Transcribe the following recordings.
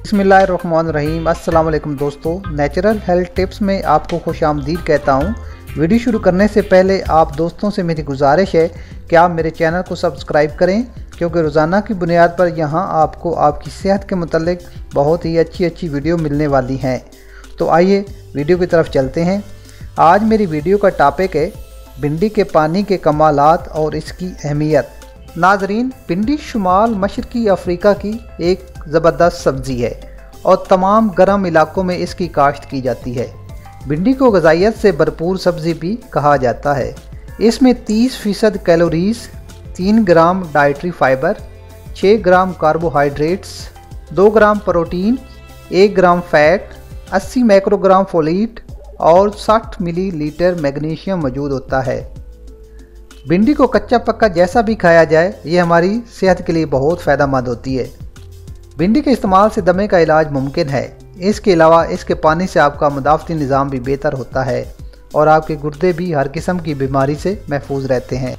बिस्मिल्लाहिर्रहमानिर्रहीम। अस्सलाम वालेकुम दोस्तों, नेचुरल हेल्थ टिप्स में आपको खुशामदीद कहता हूँ। वीडियो शुरू करने से पहले आप दोस्तों से मेरी गुजारिश है कि आप मेरे चैनल को सब्सक्राइब करें, क्योंकि रोज़ाना की बुनियाद पर यहाँ आपको आपकी सेहत के मुतल्लिक बहुत ही अच्छी वीडियो मिलने वाली हैं। तो आइए वीडियो की तरफ चलते हैं। आज मेरी वीडियो का टॉपिक है भिंडी के पानी के कमालात और इसकी अहमियत। नाजरीन, भिंडी शुमाल मशरकी अफ्रीका की एक ज़बरदस्त सब्ज़ी है और तमाम गर्म इलाकों में इसकी काश्त की जाती है। भिंडी को ग़िज़ाइयत से भरपूर सब्ज़ी भी कहा जाता है। इसमें 30% calories, 3 gram dietary fibre, 6 gram carbohydrates, 2 gram protein, 1 gram fat, 80 microgram folate और 60 मिलीलीटर मैग्नीशियम मौजूद होता है। भिंडी को कच्चा पक्का जैसा भी खाया जाए, ये हमारी सेहत के लिए बहुत फ़ायदेमंद होती है। भिंडी के इस्तेमाल से दमे का इलाज मुमकिन है। इसके अलावा इसके पानी से आपका मुदाफ़ती निज़ाम भी बेहतर होता है और आपके गुर्दे भी हर किस्म की बीमारी से महफूज रहते हैं।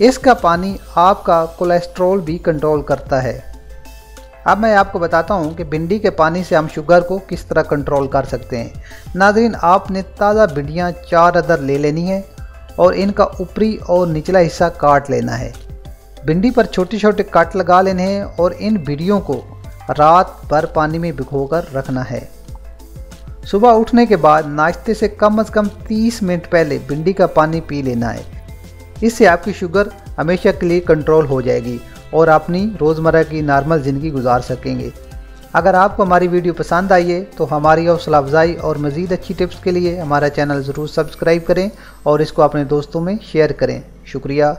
इसका पानी आपका कोलेस्ट्रॉल भी कंट्रोल करता है। अब मैं आपको बताता हूँ कि भिंडी के पानी से हम शुगर को किस तरह कंट्रोल कर सकते हैं। नाज़रीन, आपने ताज़ा भिंडियाँ 4 अदर ले लेनी है और इनका ऊपरी और निचला हिस्सा काट लेना है। भिंडी पर छोटे छोटे कट लगा लेने हैं और इन भिंडियों को रात भर पानी में भिगोकर रखना है। सुबह उठने के बाद नाश्ते से कम 30 मिनट पहले भिंडी का पानी पी लेना है। इससे आपकी शुगर हमेशा के लिए कंट्रोल हो जाएगी और अपनी रोज़मर्रा की नॉर्मल ज़िंदगी गुजार सकेंगे। अगर आपको हमारी वीडियो पसंद आई है तो हमारी हौसला अफजाई और मज़ीद अच्छी टिप्स के लिए हमारा चैनल ज़रूर सब्सक्राइब करें और इसको अपने दोस्तों में शेयर करें। शुक्रिया।